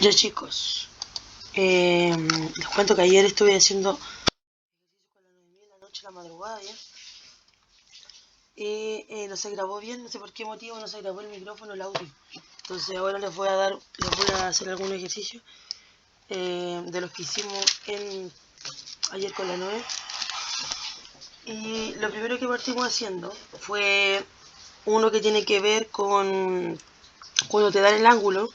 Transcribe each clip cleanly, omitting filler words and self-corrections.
Ya chicos, les cuento que ayer estuve haciendo ejercicio con la 9000 en la noche, la madrugada ya. Y no se grabó bien, no sé por qué motivo no se grabó el micrófono, el audio. Entonces ahora les voy a hacer algunos ejercicios de los que hicimos ayer con la 9. Y lo primero que partimos haciendo fue uno que tiene que ver con cuando te dan el ángulo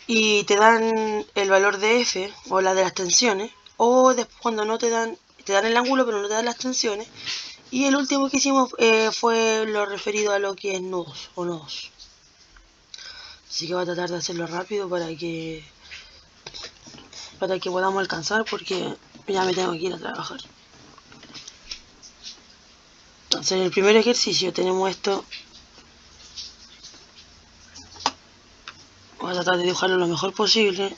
y te dan el valor de F o la de las tensiones, o después cuando no te dan el ángulo pero no te dan las tensiones. Y el último que hicimos fue lo referido a lo que es nudos o nodos. Así que voy a tratar de hacerlo rápido para que podamos alcanzar, porque ya me tengo que ir a trabajar. Entonces en el primer ejercicio tenemos esto. Voy a tratar de dibujarlo lo mejor posible.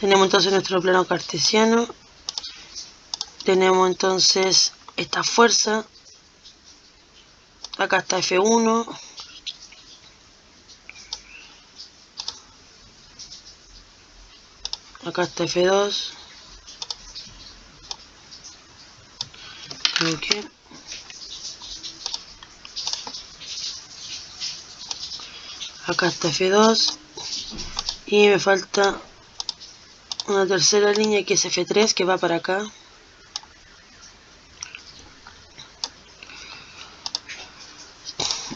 Tenemos entonces nuestro plano cartesiano. Tenemos entonces esta fuerza. Acá está F1. Acá está F2. Okay. Acá está F2. Y me falta una tercera línea que es F3, que va para acá.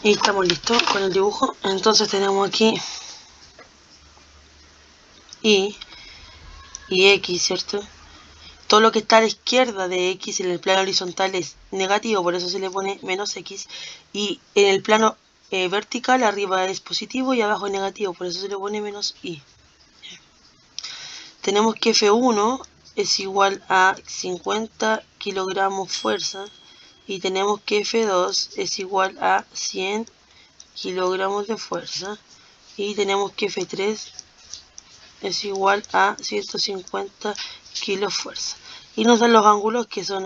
Y estamos listos con el dibujo. Entonces tenemos aquí Y X, ¿cierto? Todo lo que está a la izquierda de X en el plano horizontal es negativo, por eso se le pone menos X. Y en el plano vertical arriba es positivo y abajo es negativo, por eso se le pone menos Y. Tenemos que F1 es igual a 50 kilogramos fuerza. Y tenemos que F2 es igual a 100 kilogramos de fuerza. Y tenemos que F3 es igual a 150 kilos fuerza. Y nos dan los ángulos que son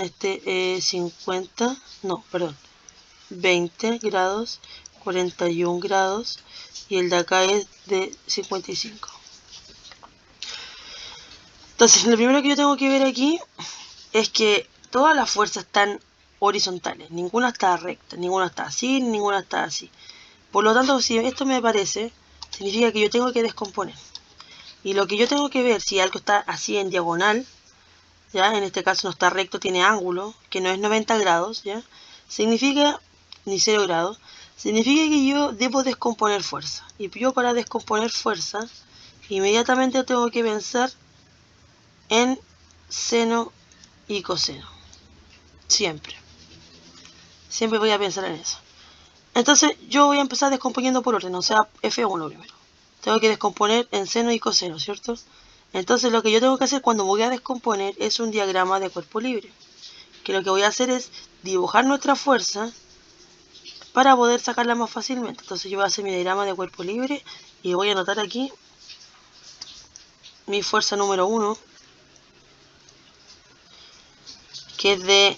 20 grados, 41 grados y el de acá es de 55. Entonces lo primero que yo tengo que ver aquí es que todas las fuerzas están horizontales, ninguna está recta, ninguna está así, ninguna está así. Por lo tanto, si esto me aparece, significa que yo tengo que descomponer. Y lo que yo tengo que ver, si algo está así en diagonal, ya en este caso no está recto, tiene ángulo, que no es 90 grados, ya, significa, ni 0 grados, significa que yo debo descomponer fuerza. Y yo para descomponer fuerza, inmediatamente tengo que pensar en seno y coseno. Siempre. Siempre voy a pensar en eso. Entonces yo voy a empezar descomponiendo por orden, o sea, F1 primero. Tengo que descomponer en seno y coseno, ¿cierto? Entonces lo que yo tengo que hacer cuando voy a descomponer es un diagrama de cuerpo libre. Que lo que voy a hacer es dibujar nuestra fuerza para poder sacarla más fácilmente. Entonces yo voy a hacer mi diagrama de cuerpo libre y voy a anotar aquí mi fuerza número 1, que es de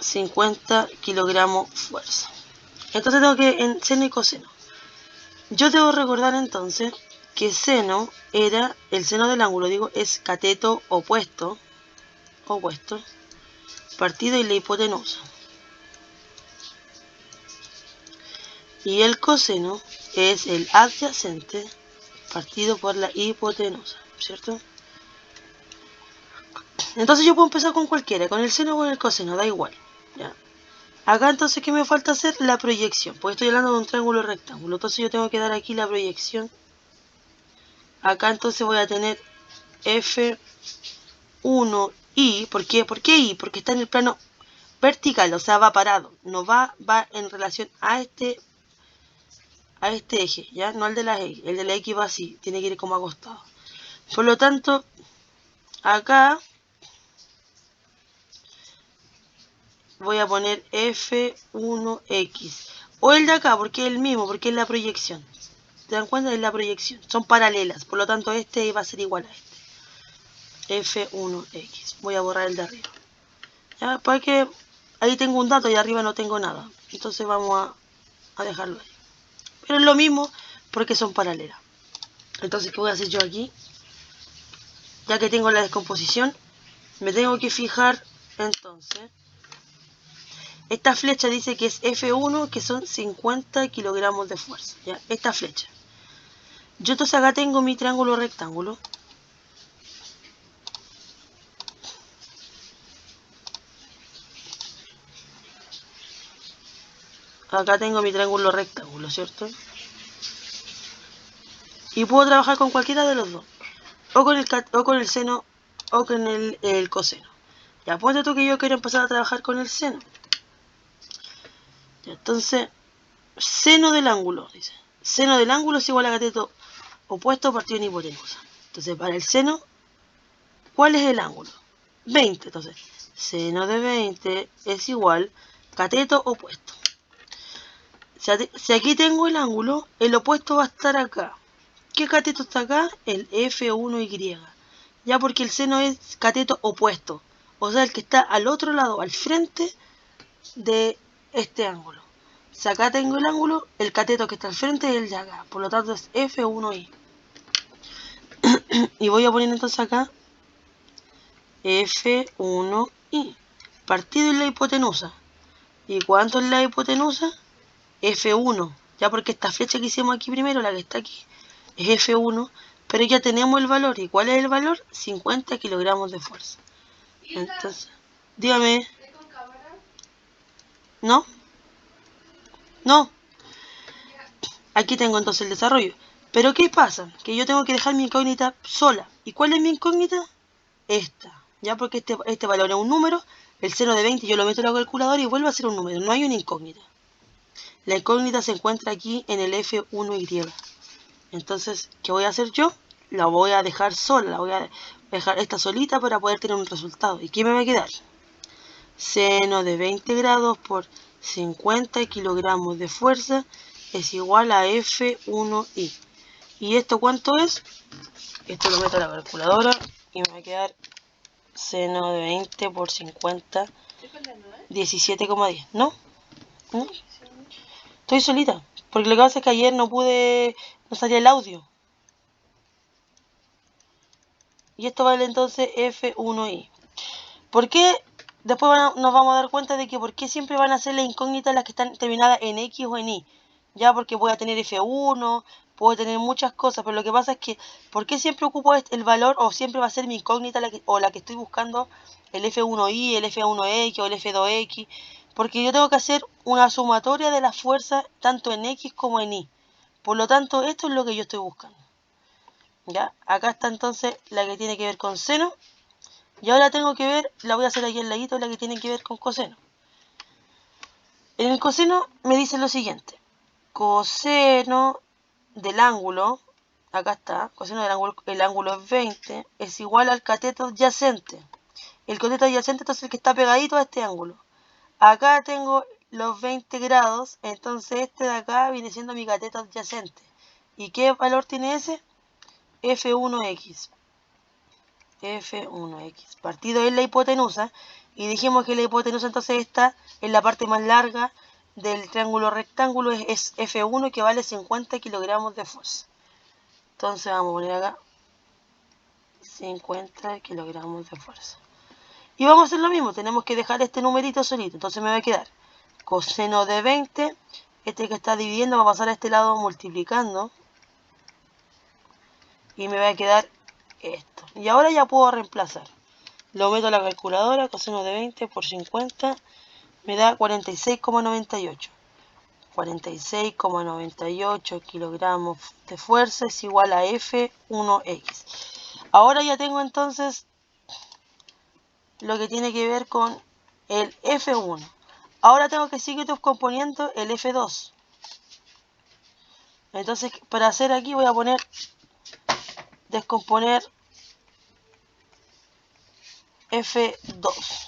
50 kilogramos fuerza. Entonces tengo que en seno y coseno. Yo debo recordar entonces que seno era, el seno del ángulo, digo, es cateto opuesto, partido y la hipotenusa. Y el coseno es el adyacente partido por la hipotenusa, ¿cierto? Entonces yo puedo empezar con cualquiera, con el seno o con el coseno, da igual, ¿ya? Acá entonces, ¿qué me falta hacer? La proyección, porque estoy hablando de un triángulo rectángulo, entonces yo tengo que dar aquí la proyección. Acá entonces voy a tener F1I, ¿por qué? ¿Por qué I? Porque está en el plano vertical, o sea, va parado, no va en relación a este eje, ¿ya? No al de la X, el de la X va así, tiene que ir como acostado. Por lo tanto, acá voy a poner F1X. O el de acá, porque es el mismo, porque es la proyección. ¿Se dan cuenta? Es la proyección. Son paralelas, por lo tanto este va a ser igual a este. F1X. Voy a borrar el de arriba. ¿Ya? Para que ahí tengo un dato y arriba no tengo nada. Entonces vamos a dejarlo ahí. Pero es lo mismo porque son paralelas. Entonces, ¿qué voy a hacer yo aquí? Ya que tengo la descomposición, me tengo que fijar entonces. Esta flecha dice que es F1, que son 50 kilogramos de fuerza. ¿Ya? Esta flecha. Yo entonces acá tengo mi triángulo rectángulo. Acá tengo mi triángulo rectángulo, ¿cierto? Y puedo trabajar con cualquiera de los dos. O con el seno o con el coseno. Ya, ponte tú que yo quiero empezar a trabajar con el seno. Ya, entonces, seno del ángulo, dice. Seno del ángulo es igual a cateto opuesto partido en hipotenusa. Entonces, para el seno, ¿cuál es el ángulo? 20. Entonces, seno de 20 es igual cateto opuesto. Si aquí tengo el ángulo, el opuesto va a estar acá. ¿Qué cateto está acá? El F1Y. Ya porque el seno es cateto opuesto. O sea, el que está al otro lado, al frente de este ángulo. Si acá tengo el ángulo, el cateto que está al frente es el de acá. Por lo tanto es F1Y. Y voy a poner entonces acá F1Y. Partido en la hipotenusa. ¿Y cuánto es la hipotenusa? F1. Ya porque esta flecha que hicimos aquí primero, la que está aquí, es F1. Pero ya tenemos el valor. ¿Y cuál es el valor? 50 kilogramos de fuerza. Entonces, dígame. ¿No? No. Aquí tengo entonces el desarrollo. Pero ¿qué pasa? Que yo tengo que dejar mi incógnita sola. ¿Y cuál es mi incógnita? Esta. Ya porque este valor es un número. El seno de 20 yo lo meto en la calculadora y vuelve a ser un número. No hay una incógnita. La incógnita se encuentra aquí en el F1Y. Entonces, ¿qué voy a hacer yo? La voy a dejar sola. La voy a dejar esta solita para poder tener un resultado. ¿Y qué me va a quedar? Seno de 20 grados por 50 kilogramos de fuerza es igual a F1Y. ¿Y esto cuánto es? Esto lo meto a la calculadora y me va a quedar seno de 20 por 50, 17,10. ¿No? ¿No? Estoy solita. Porque lo que pasa es que ayer no salía el audio. Y esto vale entonces F1Y. ¿Por qué? Después nos vamos a dar cuenta de que por qué siempre van a ser las incógnitas las que están terminadas en X o en Y. Ya porque voy a tener F1, puedo tener muchas cosas, pero lo que pasa es que ¿por qué siempre ocupo el valor o siempre va a ser mi incógnita la que estoy buscando el F1Y, el F1X o el F2X? Porque yo tengo que hacer una sumatoria de las fuerzas tanto en X como en Y. Por lo tanto, esto es lo que yo estoy buscando. ¿Ya? Acá está entonces la que tiene que ver con seno. Y ahora tengo que ver, la voy a hacer aquí al ladito, la que tiene que ver con coseno. En el coseno me dice lo siguiente. Coseno del ángulo, acá está, coseno del ángulo, el ángulo es 20, es igual al cateto adyacente. El cateto adyacente entonces es el que está pegadito a este ángulo. Acá tengo los 20 grados, entonces este de acá viene siendo mi cateto adyacente. ¿Y qué valor tiene ese? F1X. F1X. Partido en la hipotenusa. Y dijimos que la hipotenusa entonces está en la parte más larga del triángulo rectángulo. Es F1 que vale 50 kilogramos de fuerza. Entonces vamos a poner acá 50 kilogramos de fuerza. Y vamos a hacer lo mismo. Tenemos que dejar este numerito solito. Entonces me va a quedar coseno de 20. Este que está dividiendo va a pasar a este lado multiplicando. Y me va a quedar esto. Y ahora ya puedo reemplazar. Lo meto a la calculadora, coseno de 20 por 50 me da 46,98. 46,98 kilogramos de fuerza es igual a F1X. Ahora ya tengo entonces lo que tiene que ver con el F1. Ahora tengo que seguir descomponiendo el F2. Entonces, para hacer aquí voy a poner descomponer F2.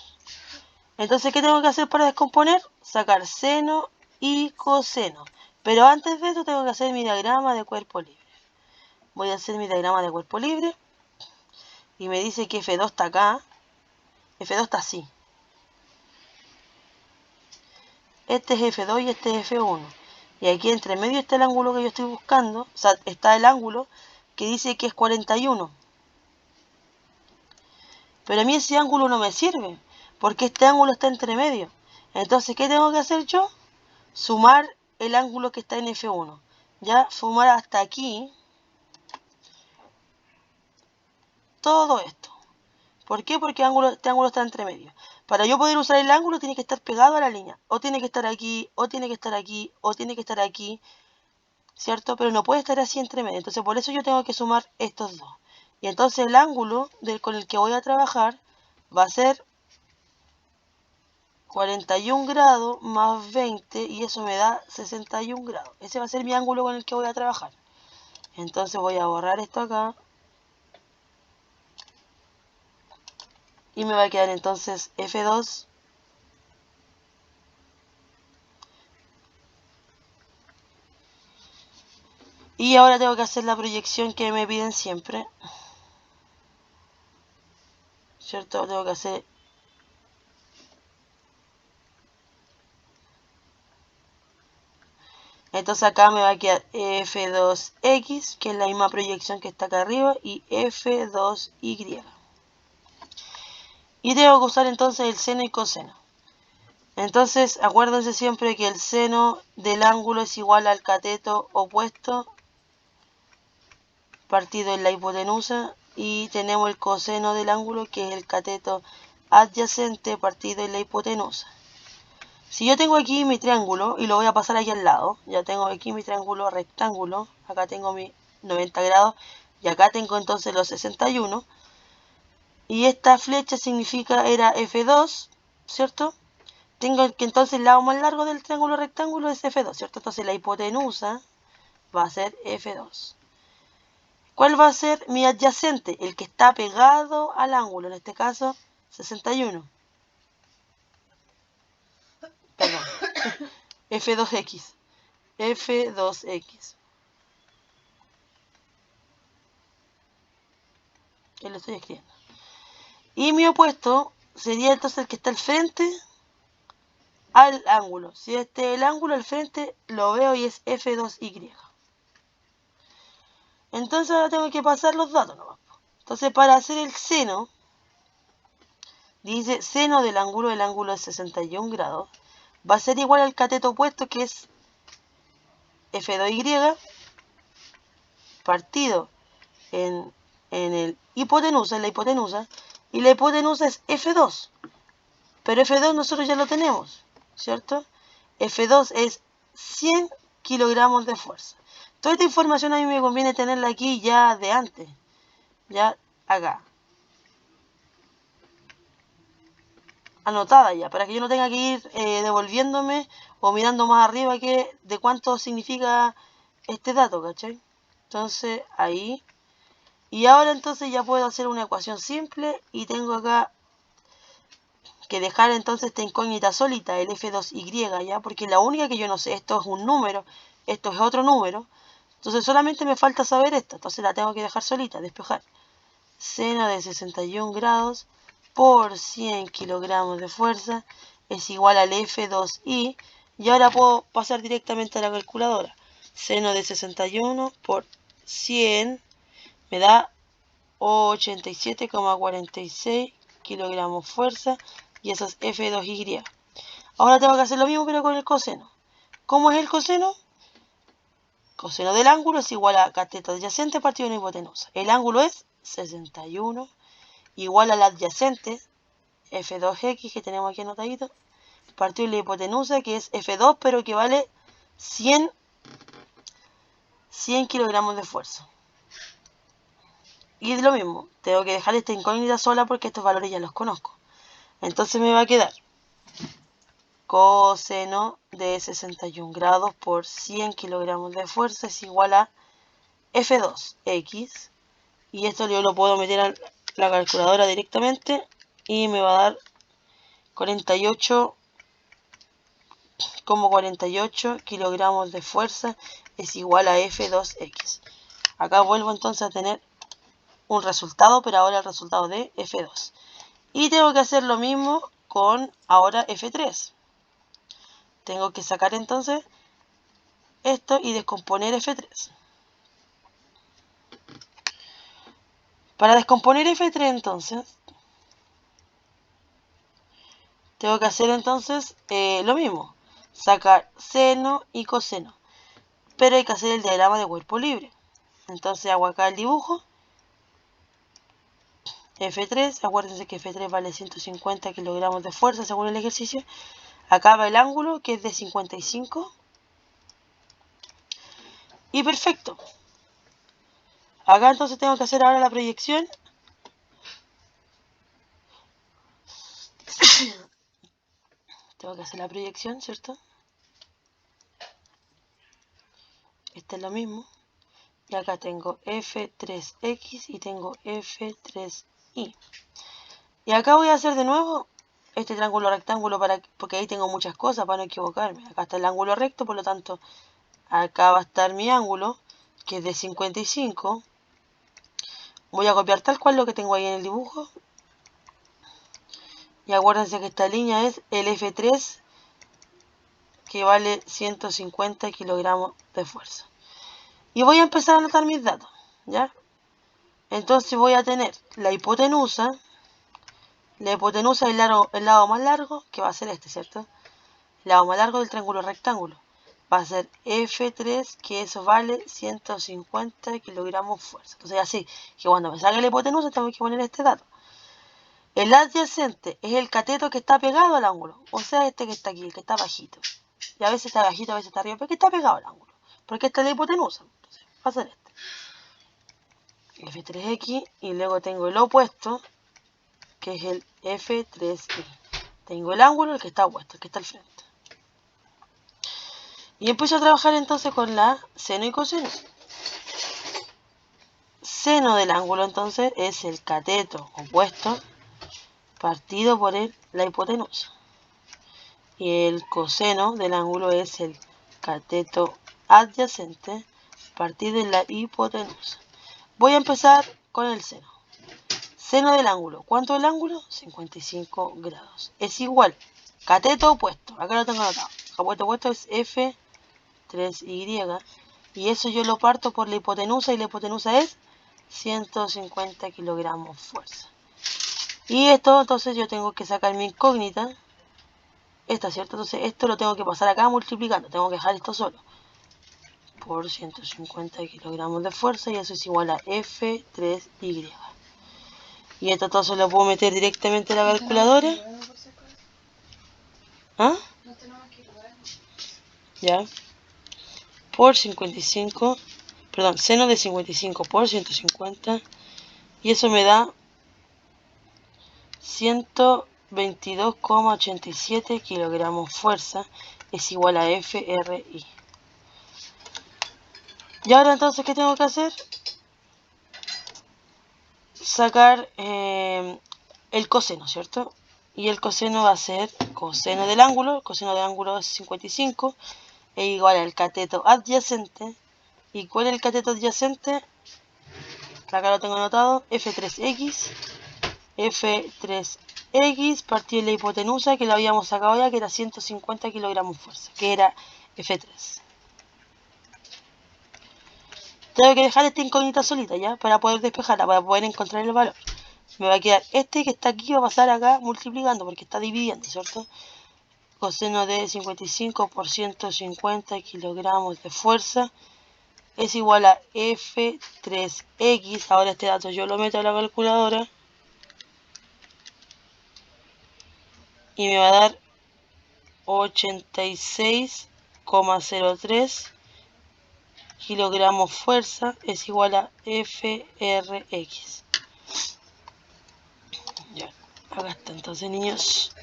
Entonces, ¿qué tengo que hacer para descomponer? Sacar seno y coseno. Pero antes de eso tengo que hacer mi diagrama de cuerpo libre. Voy a hacer mi diagrama de cuerpo libre. y me dice que F2 está acá, F2 está así. Este es F2 y este es F1. Y aquí entre medio está el ángulo que yo estoy buscando, o sea, está el ángulo que dice que es 41. Pero a mí ese ángulo no me sirve, porque este ángulo está entre medio. Entonces, ¿qué tengo que hacer yo? Sumar el ángulo que está en F1. Ya, sumar hasta aquí todo esto. ¿Por qué? Porque este ángulo está entre medio. Para yo poder usar el ángulo tiene que estar pegado a la línea. O tiene que estar aquí, o tiene que estar aquí, o tiene que estar aquí, ¿cierto? Pero no puede estar así entre medio. Entonces por eso yo tengo que sumar estos dos. Y entonces el ángulo con el que voy a trabajar va a ser 41 grados más 20 y eso me da 61 grados. Ese va a ser mi ángulo con el que voy a trabajar. Entonces voy a borrar esto acá. Y me va a quedar entonces F2 y ahora tengo que hacer la proyección que me piden siempre, ¿cierto? Tengo que hacer entonces acá me va a quedar F2X, que es la misma proyección que está acá arriba, y F2Y. Y tengo que usar entonces el seno y coseno. Entonces acuérdense siempre que el seno del ángulo es igual al cateto opuesto partido en la hipotenusa y tenemos el coseno del ángulo que es el cateto adyacente partido en la hipotenusa. Si yo tengo aquí mi triángulo y lo voy a pasar aquí al lado, ya tengo aquí mi triángulo rectángulo, acá tengo mi 90 grados y acá tengo entonces los 61 y esta flecha era F2, ¿cierto? Tengo que entonces el lado más largo del triángulo rectángulo es F2, ¿cierto? Entonces la hipotenusa va a ser F2. ¿Cuál va a ser mi adyacente? El que está pegado al ángulo, en este caso 61. Perdón. F2X. F2X. Que lo estoy escribiendo. Y mi opuesto sería entonces el que está al frente al ángulo. Si el ángulo al frente lo veo y es F2Y. Entonces ahora tengo que pasar los datos nomás. Entonces para hacer el seno, dice seno del ángulo es 61 grados. Va a ser igual al cateto opuesto que es F2Y partido en la hipotenusa, y la hipotenusa es F2. Pero F2 nosotros ya lo tenemos, ¿cierto? F2 es 100 kilogramos de fuerza. Toda esta información a mí me conviene tenerla aquí ya de antes, ya acá. Anotada ya, para que yo no tenga que ir devolviéndome o mirando más arriba de cuánto significa este dato, ¿cachai? Entonces, ahí. Y ahora entonces ya puedo hacer una ecuación simple y tengo acá que dejar entonces esta incógnita solita, el F2Y, ¿ya? Porque la única que yo no sé, esto es un número, esto es otro número. Entonces solamente me falta saber esto, entonces la tengo que dejar solita, despejar. Seno de 61 grados por 100 kilogramos de fuerza es igual al F2Y. Y ahora puedo pasar directamente a la calculadora. Seno de 61 por 100 me da 87,46 kilogramos fuerza y eso es F2Y. Ahora tengo que hacer lo mismo pero con el coseno. ¿Cómo es el coseno? Coseno del ángulo es igual a cateto adyacente partido en hipotenusa. El ángulo es 61 igual al adyacente F2X que tenemos aquí anotadito partido en la hipotenusa que es F2 pero que vale 100 kilogramos de fuerza. Y es lo mismo, tengo que dejar esta incógnita sola porque estos valores ya los conozco. Entonces me va a quedar coseno de 61 grados por 100 kilogramos de fuerza es igual a F2X. Y esto yo lo puedo meter a la calculadora directamente y me va a dar 48,48 kilogramos de fuerza es igual a F2X. Acá vuelvo entonces a tener un resultado, pero ahora el resultado de F2. Y tengo que hacer lo mismo con ahora F3. Tengo que sacar entonces esto y descomponer F3. Para descomponer F3 entonces, tengo que hacer entonces lo mismo. Sacar seno y coseno. Pero hay que hacer el diagrama de cuerpo libre. Entonces hago acá el dibujo. F3, acuérdense que F3 vale 150 kilogramos de fuerza según el ejercicio. Acá va el ángulo que es de 55. Y perfecto. Acá entonces tengo que hacer ahora la proyección. Tengo que hacer la proyección, ¿cierto? Este es lo mismo. Y acá tengo F3X y tengo F3Y. Y acá voy a hacer de nuevo este triángulo rectángulo porque ahí tengo muchas cosas para no equivocarme. Acá está el ángulo recto, por lo tanto, acá va a estar mi ángulo, que es de 55. Voy a copiar tal cual lo que tengo ahí en el dibujo. Y acuérdense que esta línea es el F3, que vale 150 kilogramos de fuerza. Y voy a empezar a anotar mis datos, ¿ya? Entonces voy a tener la hipotenusa. La hipotenusa es el lado más largo, que va a ser este, ¿cierto? El lado más largo del triángulo rectángulo. Va a ser F3, que eso vale 150 kilogramos fuerza. Entonces así, que cuando me salga la hipotenusa tengo que poner este dato. El adyacente es el cateto que está pegado al ángulo. O sea, este que está aquí, el que está bajito. Y a veces está bajito, a veces está arriba, pero que está pegado al ángulo. Porque esta es la hipotenusa. Entonces, va a ser este. F3X y luego tengo el opuesto, que es el F3Y. Tengo el ángulo, el que está opuesto, el que está al frente. Y empiezo a trabajar entonces con la seno y coseno. Seno del ángulo entonces es el cateto opuesto partido por la hipotenusa. Y el coseno del ángulo es el cateto adyacente partido en la hipotenusa. Voy a empezar con el seno. Seno del ángulo. ¿Cuánto es el ángulo? 55 grados. Es igual. Cateto opuesto. Acá lo tengo anotado. Cateto opuesto es F3Y. Y eso yo lo parto por la hipotenusa. Y la hipotenusa es 150 kilogramos fuerza. Y esto, entonces yo tengo que sacar mi incógnita. Esta, ¿cierto? Entonces esto lo tengo que pasar acá multiplicando. Tengo que dejar esto solo. Por 150 kilogramos de fuerza. Y eso es igual a F3Y. Y esto todo se lo puedo meter directamente a la calculadora. ¿Ah? Ya. Por 55. Perdón, seno de 55 por 150. Y eso me da 122,87 kilogramos fuerza. Es igual a FRI. Y ahora entonces, ¿qué tengo que hacer? Sacar el coseno, ¿cierto? Y el coseno va a ser coseno del ángulo. El coseno del ángulo es 55. Es igual al cateto adyacente. ¿Y cuál es el cateto adyacente? Acá lo tengo anotado. F3X. F3X partido de la hipotenusa, que lo habíamos sacado ya, que era 150 kilogramos fuerza. Que era F3. Tengo que dejar esta incógnita solita ya, para poder despejarla, para poder encontrar el valor. Me va a quedar este que está aquí, va a pasar acá multiplicando, porque está dividiendo, ¿cierto? Coseno de 55 por 150 kilogramos de fuerza es igual a F3X. Ahora este dato yo lo meto a la calculadora y me va a dar 86,03 kilogramos fuerza es igual a FRX. Ya, acá está entonces, niños.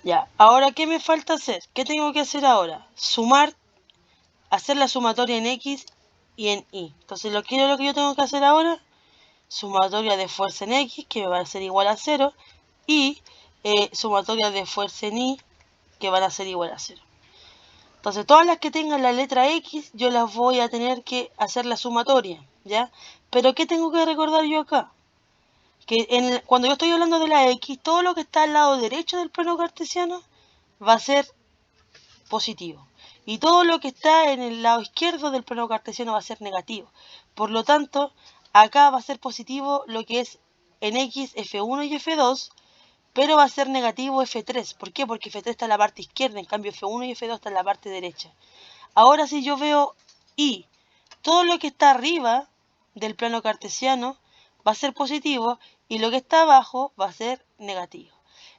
Ya, ahora ¿qué me falta hacer? ¿Qué tengo que hacer ahora? Sumar, hacer la sumatoria en X y en Y. Entonces lo que yo tengo que hacer ahora, sumatoria de fuerza en X, que va a ser igual a 0, y sumatoria de fuerza en Y, que van a ser igual a 0. Entonces todas las que tengan la letra X yo las voy a tener que hacer la sumatoria, ¿ya? Pero ¿qué tengo que recordar yo acá? Que cuando yo estoy hablando de la X, todo lo que está al lado derecho del plano cartesiano va a ser positivo. Y todo lo que está en el lado izquierdo del plano cartesiano va a ser negativo. Por lo tanto, acá va a ser positivo lo que es en X, F1 y F2, pero va a ser negativo F3. ¿Por qué? Porque F3 está en la parte izquierda, en cambio F1 y F2 está en la parte derecha. Ahora si yo veo Y, todo lo que está arriba del plano cartesiano va a ser positivo y lo que está abajo va a ser negativo.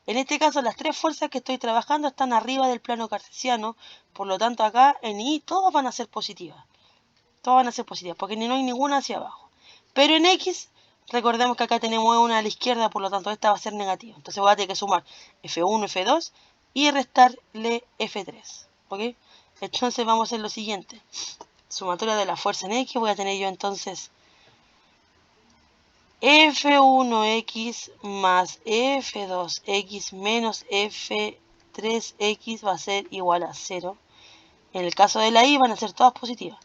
En este caso las tres fuerzas que estoy trabajando están arriba del plano cartesiano, por lo tanto acá en Y todas van a ser positivas. Todas van a ser positivas porque no hay ninguna hacia abajo. Pero en X, recordemos que acá tenemos una a la izquierda, por lo tanto esta va a ser negativa. Entonces voy a tener que sumar F1, F2 y restarle F3. ¿Ok? Entonces vamos a hacer lo siguiente. Sumatoria de la fuerza en X, voy a tener yo entonces F1X más F2X menos F3X va a ser igual a 0. En el caso de la Y van a ser todas positivas.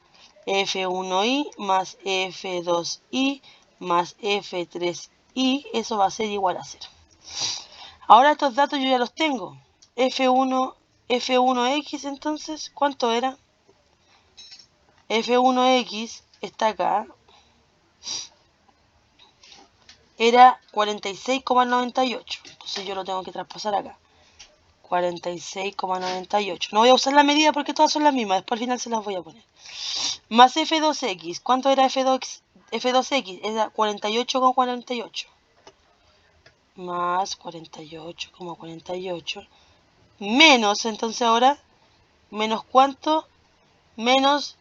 F1Y más F2Y más F3Y, eso va a ser igual a 0. Ahora estos datos yo ya los tengo. F1X entonces, ¿cuánto era? F1X está acá. Era 46,98. Entonces yo lo tengo que traspasar acá. 46,98. No voy a usar la medida porque todas son las mismas. Después al final se las voy a poner. Más F2X. ¿Cuánto era F2X? Era 48,48. Más 48,48. Menos, entonces ahora, menos cuánto, menos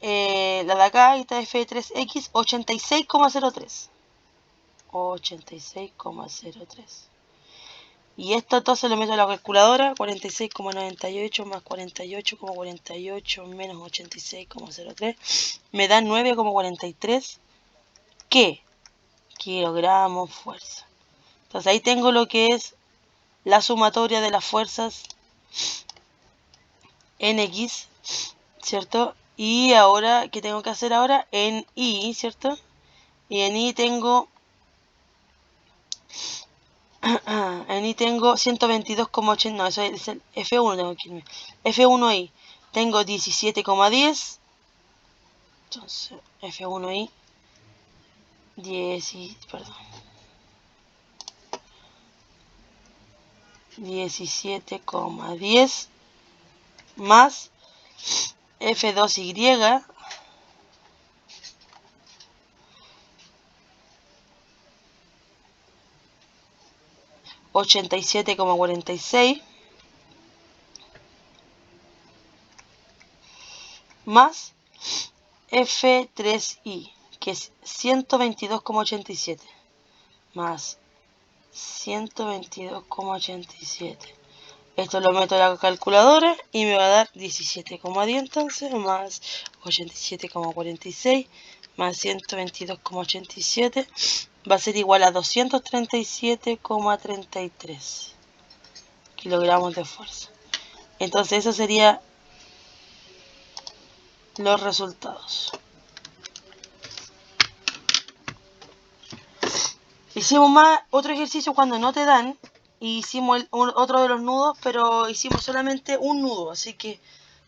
la de acá, esta F3X, 86,03. 86,03. Y esto entonces lo meto a la calculadora, 46,98 más 48,48 menos 86,03, me da 9,43, ¿qué? Kilogramos fuerza. Entonces ahí tengo lo que es la sumatoria de las fuerzas en X, ¿cierto? Y ahora, ¿qué tengo que hacer ahora? En Y, ¿cierto? Y en Y tengo... En Y tengo 122,80, no, eso es el F1, tengo que irme. F1I tengo 17,10. Entonces, F1I 17,10 más F2Y 87,46 más F3I, que es 122,87 más 122,87. Esto lo meto a la calculadora y me va a dar 17,10 entonces, más 87,46 más 122,87 va a ser igual a 237,33 kilogramos de fuerza. Entonces eso sería los resultados. Hicimos más otro ejercicio cuando no te dan. Y hicimos otro de los nudos, pero hicimos solamente un nudo. Así que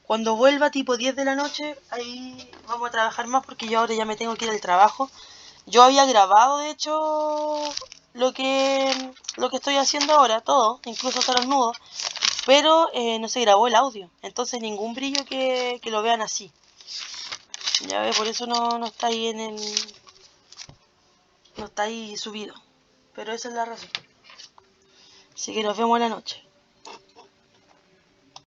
cuando vuelva tipo 10 de la noche, ahí vamos a trabajar más porque yo ahora ya me tengo que ir al trabajo. Yo había grabado, de hecho, lo que estoy haciendo ahora, todo, incluso hasta los nudos. Pero no se grabó el audio. Entonces ningún brillo que lo vean así. Ya ve, por eso no está ahí no está ahí subido. Pero esa es la razón. Así que nos vemos en la noche.